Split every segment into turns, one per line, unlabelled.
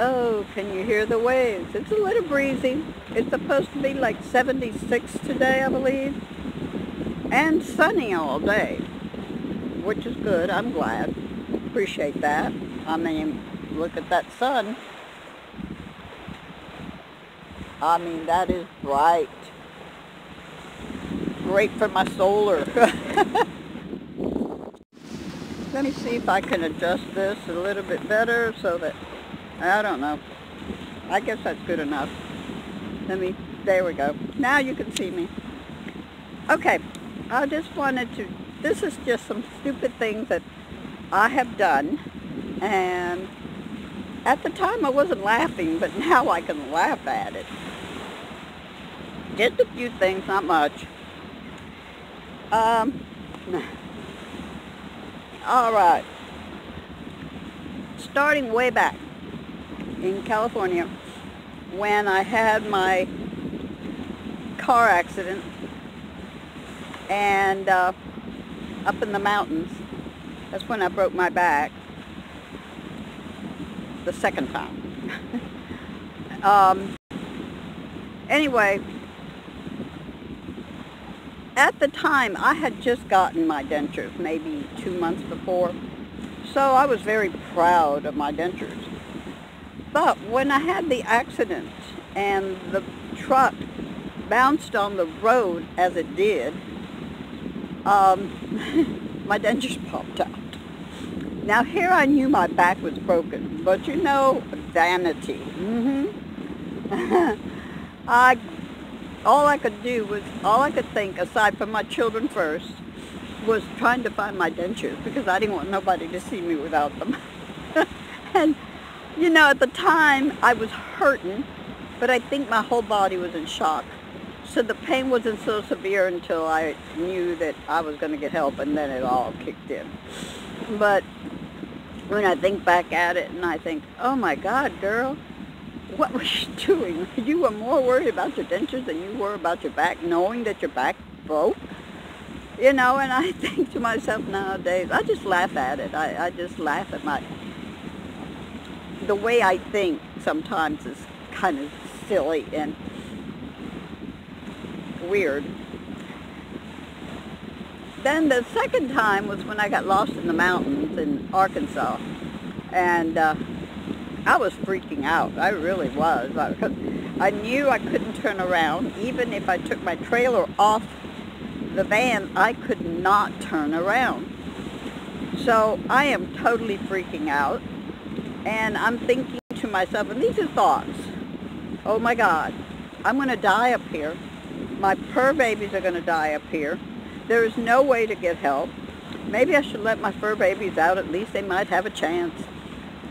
Oh, can you hear the waves? It's a little breezy. It's supposed to be like 76 today, I believe. And sunny all day, which is good. I'm glad. Appreciate that. I mean, look at that sun. I mean, that is bright. Great for my solar. Let me see if I can adjust this a little bit better so that, I don't know. I guess that's good enough. There we go. Now you can see me. Okay, I just wanted to, this is just some stupid things that I have done. And at the time I wasn't laughing, but now I can laugh at it. Just a few things, not much. All right. Starting way back in California, when I had my car accident and up in the mountains, that's when I broke my back the second time. Anyway, at the time, I had just gotten my dentures, maybe 2 months before, so I was very proud of my dentures. But when I had the accident and the truck bounced on the road as it did, my dentures popped out. Now here I knew my back was broken, but you know, vanity. All I could think, aside from my children first, was trying to find my dentures because I didn't want nobody to see me without them. And, you know, at the time I was hurting, but I think my whole body was in shock. So the pain wasn't so severe until I knew that I was going to get help, and then it all kicked in. But when I think back at it and I think, oh my God, girl, what was you doing? You were more worried about your dentures than you were about your back, knowing that your back broke. You know, and I think to myself nowadays, I just laugh at it. I just laugh at the way I think sometimes is kind of silly and weird. Then the second time was when I got lost in the mountains in Arkansas. And I was freaking out. I really was. Because I knew I couldn't turn around. Even if I took my trailer off the van, I could not turn around. So I am totally freaking out. And I'm thinking to myself, and these are thoughts, oh my God, I'm going to die up here. My fur babies are going to die up here. There is no way to get help. Maybe I should let my fur babies out. At least they might have a chance.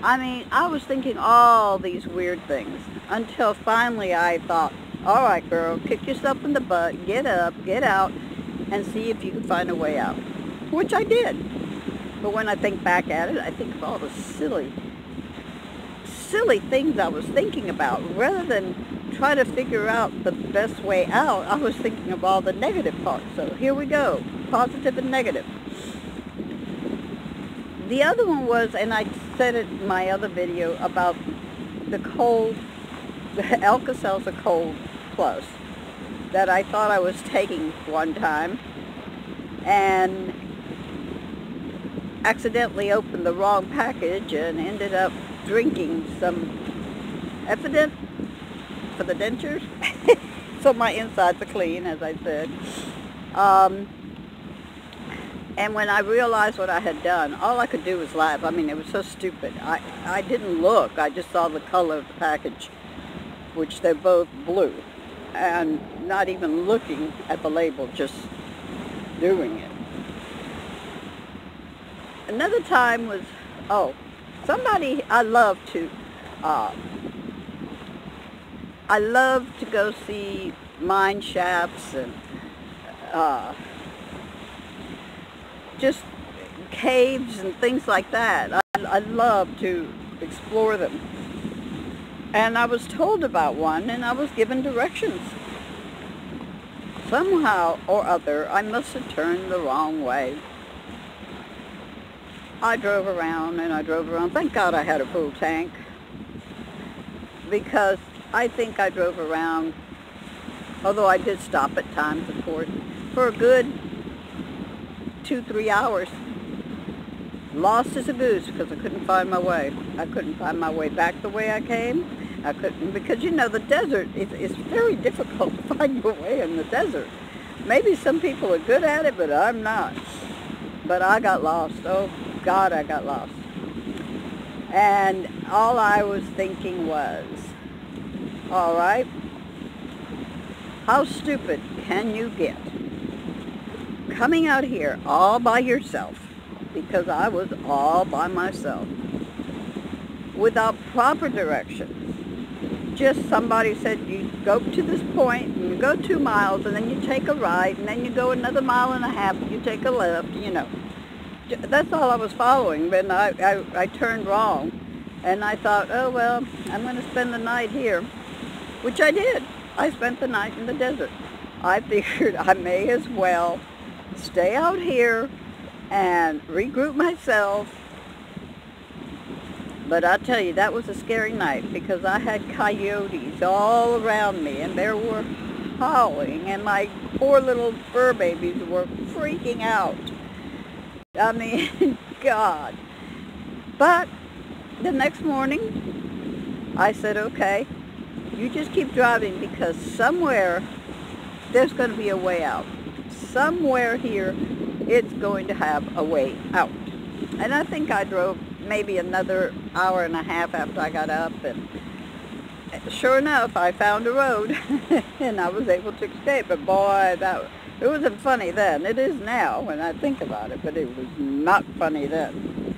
I mean, I was thinking all these weird things until finally I thought, all right, girl, kick yourself in the butt, get up, get out, and see if you can find a way out, which I did. But when I think back at it, I think of all the silly things I was thinking about. Rather than try to figure out the best way out, I was thinking of all the negative parts. So here we go, positive and negative. The other one was, and I said it in my other video, about the Alka-Seltzer Cold Plus that I thought I was taking one time and accidentally opened the wrong package and ended up drinking some Evident for the dentures. So my insides are clean, as I said. And when I realized what I had done, all I could do was laugh. I mean, it was so stupid. I didn't look. I just saw the color of the package, which they're both blue. And not even looking at the label, just doing it. Another time was, somebody I love to go see mine shafts and just caves and things like that. I love to explore them. And I was told about one, and I was given directions. Somehow or other, I must have turned the wrong way. I drove around and I drove around. Thank God I had a full tank. because I think I drove around, although I did stop at times, of course, for a good 2-3 hours. Lost as a goose because I couldn't find my way. I couldn't find my way back the way I came. I couldn't, because you know the desert, it's very difficult to find your way in the desert. Maybe some people are good at it, but I'm not. But I got lost. Oh God, I got lost. And all I was thinking was, all right, how stupid can you get coming out here all by yourself, because I was all by myself, without proper directions. Just somebody said, you go to this point, and you go 2 miles, and then you take a right, and then you go another 1.5 miles, and you take a left, you know. That's all I was following, but I turned wrong. And I thought, oh, well, I'm going to spend the night here, which I did. I spent the night in the desert. I figured I may as well stay out here and regroup myself. But I tell you, that was a scary night because I had coyotes all around me and they were howling and my poor little fur babies were freaking out. I mean, God. But the next morning, I said, okay, you just keep driving because somewhere there's going to be a way out. Somewhere here, it's going to have a way out. And I think I drove maybe another 1.5 hours after I got up, and sure enough, I found a road, and I was able to escape. But boy, it wasn't funny then. It is now when I think about it, but it was not funny then.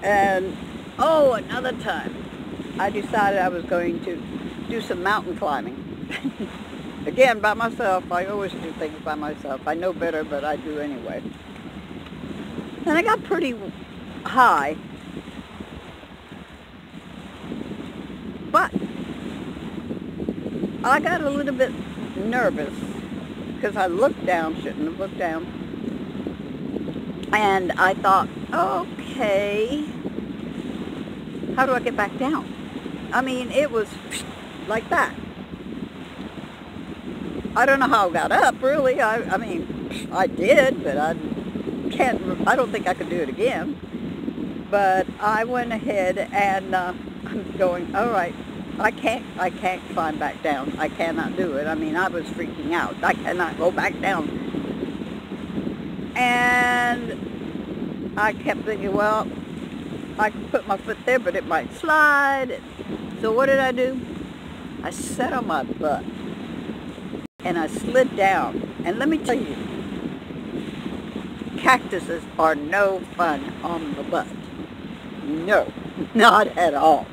And, oh, another time, I decided I was going to do some mountain climbing. Again, by myself. I always do things by myself. I know better, but I do anyway. And I got pretty high. But I got a little bit nervous because I looked down, shouldn't have looked down. And I thought, okay, how do I get back down? I mean, it was like that. I don't know how I got up, really. I mean, I did, but I don't think I could do it again. But I went ahead and I'm going, all right, I can't climb back down. I cannot do it. I mean, I was freaking out. I cannot go back down. And I kept thinking, well, I could put my foot there, but it might slide. So what did I do? I sat on my butt and I slid down. And let me tell you, cactuses are no fun on the butt. No, not at all.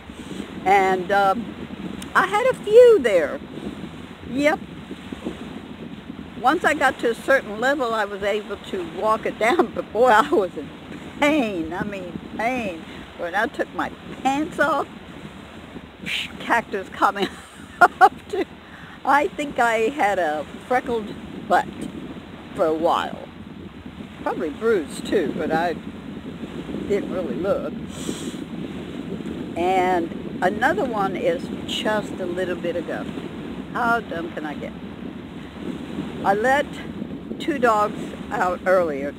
And I had a few there. Yep. Once I got to a certain level, I was able to walk it down, but boy, I was in pain. I mean, pain. When I took my pants off, cactus coming up to, I think I had a freckled butt for a while. Probably bruised too, but I didn't really look. And another one is just a little bit ago. How dumb can I get? I let 2 dogs out earlier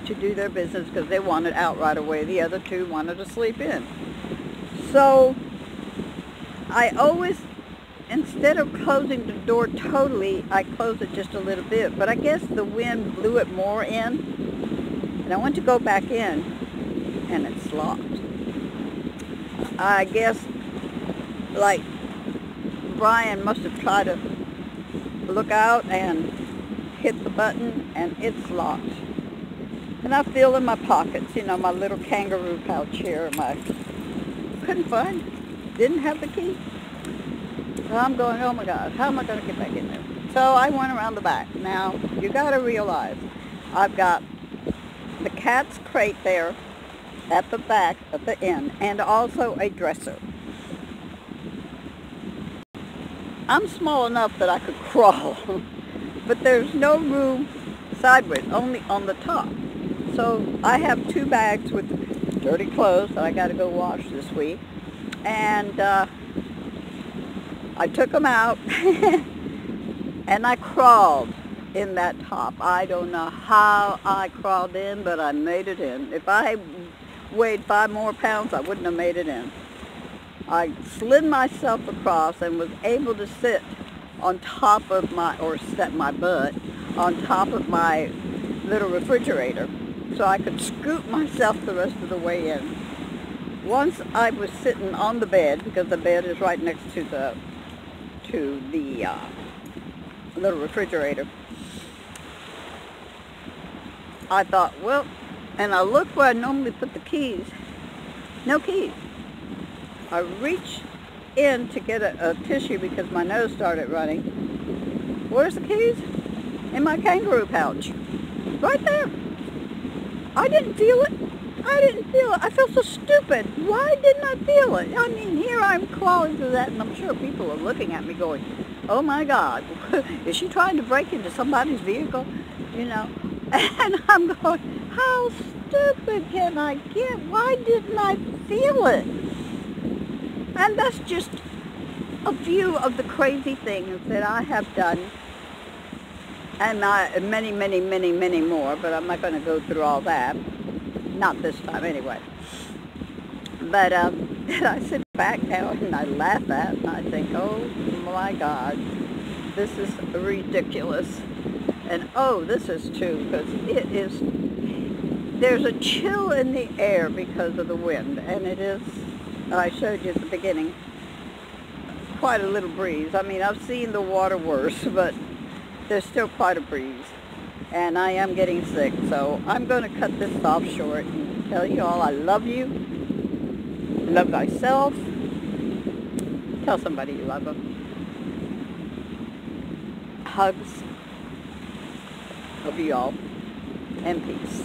to do their business because they wanted out right away. The other 2 wanted to sleep in. So I always, instead of closing the door totally, I close it just a little bit. But I guess the wind blew it more in. And I went to go back in, and it's locked. I guess, like, Brian must have tried to look out and hit the button, and it's locked. And I feel in my pockets, you know, my little kangaroo pouch here, couldn't find, didn't have the key. So I'm going, oh my God, how am I going to get back in there? So I went around the back. Now, you got to realize, I've got the cat's crate there at the back, at the end, and also a dresser. I'm small enough that I could crawl, but there's no room sideways, only on the top. So I have 2 bags with dirty clothes that I got to go wash this week. And I took them out and I crawled in that top. I don't know how I crawled in, but I made it in. If I weighed 5 more pounds, I wouldn't have made it in. I slid myself across and was able to sit on top of my, or set my butt on top of my little refrigerator so I could scoot myself the rest of the way in. Once I was sitting on the bed, because the bed is right next to the little refrigerator, I thought, well, and I looked where I normally put the keys. No keys. I reached in to get a tissue because my nose started running. Where's the keys? In my kangaroo pouch. Right there. I didn't feel it. I didn't feel it. I felt so stupid. Why didn't I feel it? I mean, here I'm crawling through that, and I'm sure people are looking at me going, oh my God, is she trying to break into somebody's vehicle? You know? And I'm going, how stupid can I get? Why didn't I feel it? And that's just a few of the crazy things that I have done. And many, many, many, many more, but I'm not going to go through all that. Not this time anyway. But I sit back now and I laugh at it and I think, oh my God, this is ridiculous. And oh, this is too, because it is, there's a chill in the air because of the wind. And it is, I showed you at the beginning, quite a little breeze. I mean, I've seen the water worse, but there's still quite a breeze. And I am getting sick, so I'm going to cut this off short and tell you all I love you. Love thyself. Tell somebody you love them. Hugs. Love you all. And peace.